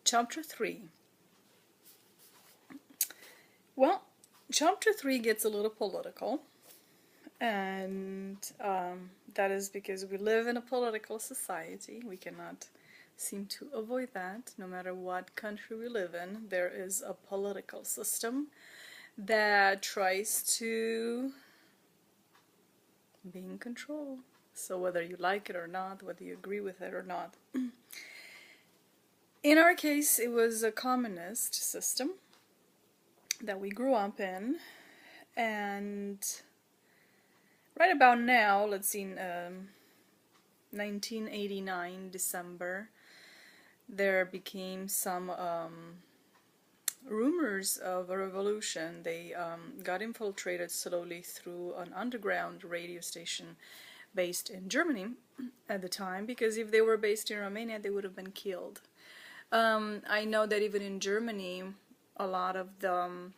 Chapter 3. Well, Chapter 3 gets a little political, and that is because we live in a political society. We cannot seem to avoid that. No matter what country we live in, there is a political system that tries to be in control. So whether you like it or not, whether you agree with it or not. In our case, it was a communist system that we grew up in, and right about now, let's see, in 1989 December, there became some rumors of a revolution. They got infiltrated slowly through an underground radio station based in Germany at the time, because if they were based in Romania, they would have been killed. I know that even in Germany, a lot of the,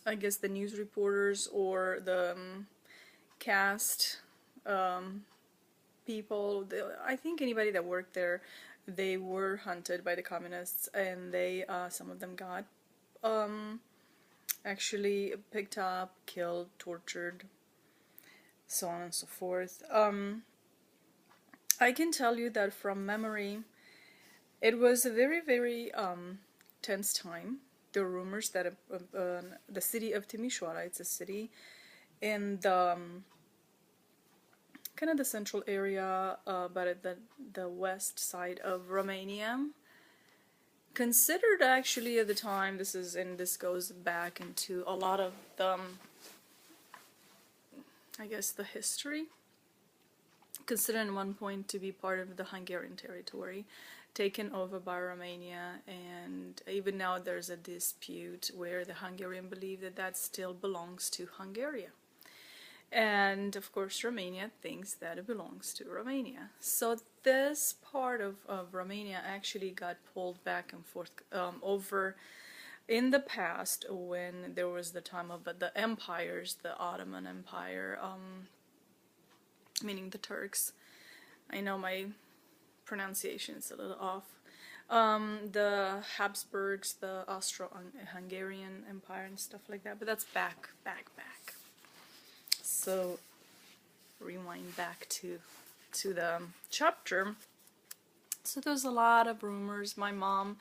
I guess the news reporters or the cast people, I think anybody that worked there, they were hunted by the communists, and they, some of them got actually picked up, killed, tortured, so on and so forth. I can tell you that from memory, it was a very, very tense time. There were rumors that the city of Timișoara, it's a city in the kind of the central area, but at the west side of Romania, considered actually at the time, this goes back into a lot of the, I guess, the history, considered at one point to be part of the Hungarian territory, taken over by Romania, and even now there's a dispute where the Hungarian believe that that still belongs to Hungary. And of course Romania thinks that it belongs to Romania. So this part of Romania actually got pulled back and forth over in the past, when there was the time of the empires, the Ottoman Empire, meaning the Turks. I know my pronunciation is a little off. The Habsburgs, the Austro-Hungarian Empire and stuff like that, but that's back. So rewind back to the chapter. So there's a lot of rumors. My mom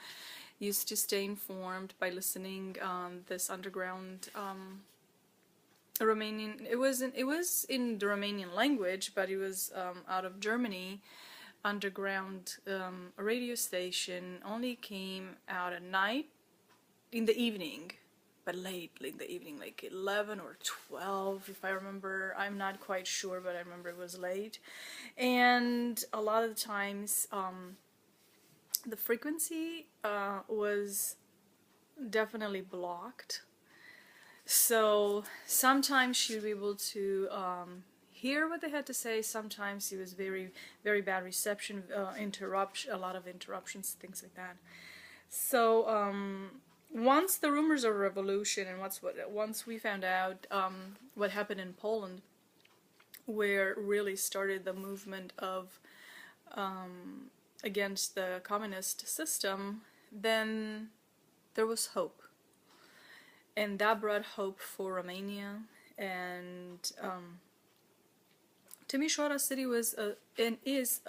used to stay informed by listening this underground Romanian. It was in the Romanian language, but it was out of Germany. Underground radio station only came out at night, in the evening, but late in the evening, like 11 or 12 if I remember. I'm not quite sure, but I remember it was late. And a lot of the times the frequency was definitely blocked, so sometimes she'd be able to hear what they had to say. Sometimes it was very, very bad reception, a lot of interruptions, things like that. So once the rumors of revolution, and once we found out what happened in Poland, where really started the movement of against the communist system, then there was hope, and that brought hope for Romania. And Timișoara city was and is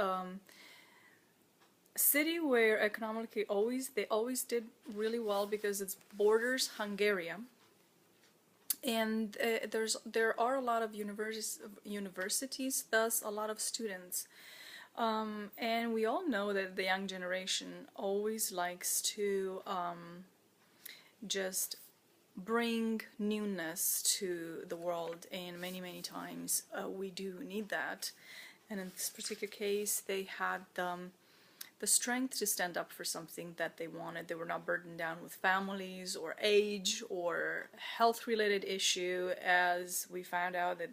city where economically they always did really well, because it borders Hungary, and there are a lot of universities, thus a lot of students, and we all know that the young generation always likes to just bring newness to the world, and many times we do need that. And in this particular case, they had the strength to stand up for something that they wanted. They were not burdened down with families or age or health related issue, as we found out that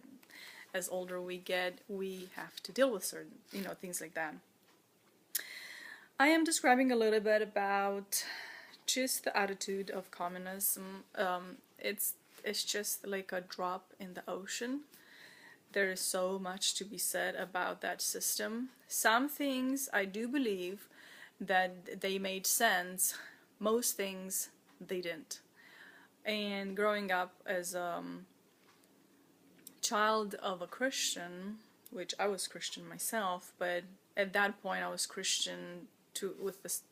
as older we get, we have to deal with certain, things like that. I am describing a little bit about just the attitude of communism. It's just like a drop in the ocean. There is so much to be said about that system. Some things I do believe that they made sense, most things they didn't. And growing up as a child of a Christian, which I was Christian myself, but at that point I was Christian with this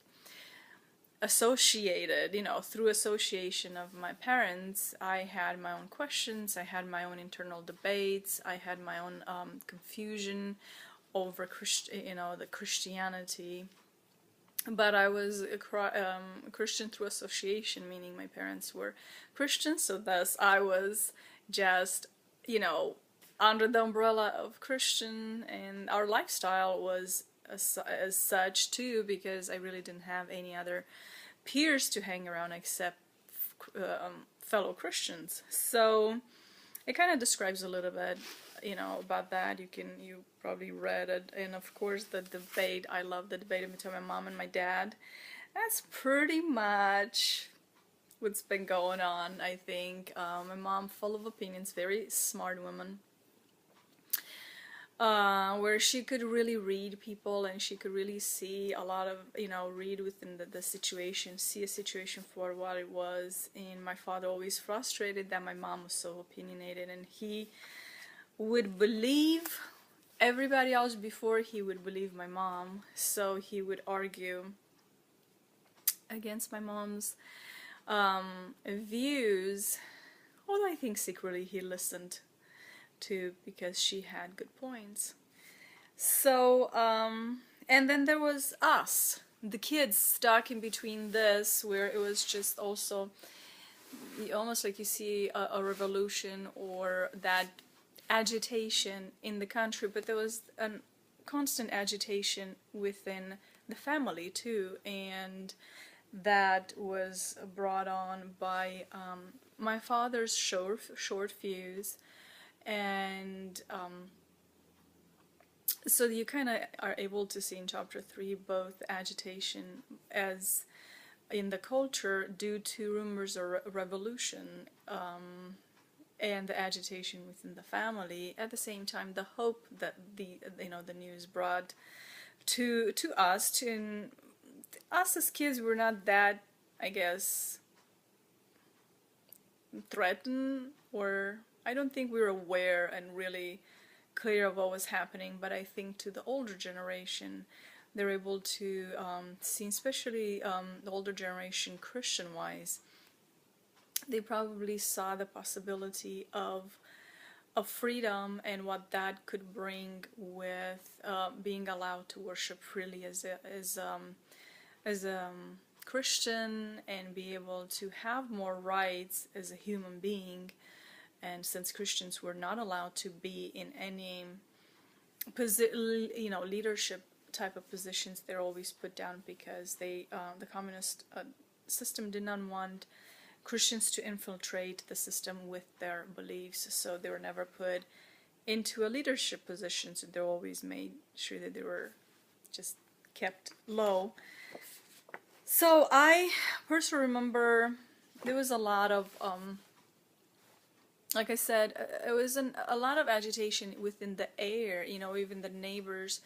associated, through association of my parents. I had my own questions, I had my own internal debates, I had my own confusion over the Christianity. But I was a Christian through association, meaning my parents were Christians, so thus I was just, under the umbrella of Christian, and our lifestyle was as such too, because I really didn't have any other peers to hang around except fellow Christians. So it kind of describes a little bit, about that. You probably read it, and of course the debate. I love the debate between my mom and my dad. That's pretty much what's been going on, I think. My mom, full of opinions, very smart woman, where she could really read people, and she could really see a lot of, read within the situation, see a situation for what it was. And my father always frustrated that my mom was so opinionated, and he would believe everybody else before he would believe my mom. So he would argue against my mom's views, although I think secretly he listened to, because she had good points. So and then there was us, the kids, stuck in between this, where it was just also almost like you see a revolution or that agitation in the country, but there was a constant agitation within the family too, and that was brought on by my father's short fuse. And so you kind of are able to see in chapter 3 both agitation as in the culture due to rumors of revolution, and the agitation within the family. At the same time, the hope that the news brought to us, and us as kids were not that, I guess, threatened, or I don't think we were aware and really clear of what was happening. But I think to the older generation, they're able to see, especially the older generation Christian-wise, they probably saw the possibility of freedom and what that could bring with being allowed to worship freely as a Christian, and be able to have more rights as a human being. And since Christians were not allowed to be in any leadership type of positions, they're always put down, because the communist system did not want Christians to infiltrate the system with their beliefs, so they were never put into a leadership position. So they always made sure that they were just kept low. So I personally remember there was a lot of like I said, it was a lot of agitation within the air, even the neighbors,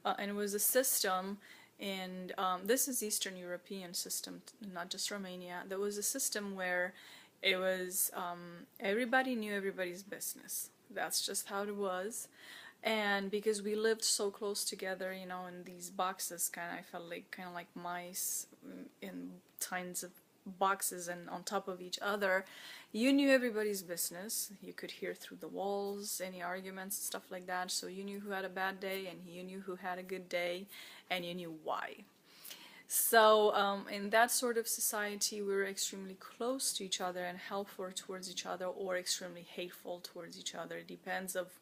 and it was a system. And this is Eastern European system, not just Romania. There was a system where it was everybody knew everybody's business. That's just how it was. And because we lived so close together, in these boxes, I felt like kind of like mice in tons of boxes and on top of each other. You knew everybody's business. You could hear through the walls any arguments, stuff like that. So you knew who had a bad day, and you knew who had a good day, and you knew why. So in that sort of society, we were extremely close to each other and helpful towards each other, or extremely hateful towards each other. It depends of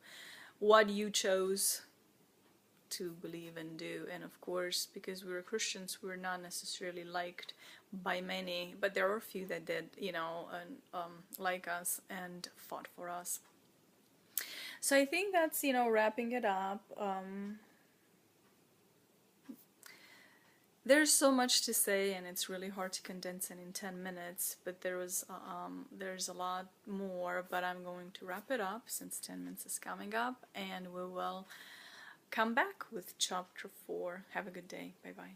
what you chose to believe and do. And of course, because we were Christians, we were not necessarily liked by many, but there were a few that did, and like us and fought for us. So I think that's, wrapping it up. There's so much to say, and it's really hard to condense it in 10 minutes, but there's a lot more, but I'm going to wrap it up since 10 minutes is coming up, and we will come back with chapter 4. Have a good day. Bye-bye.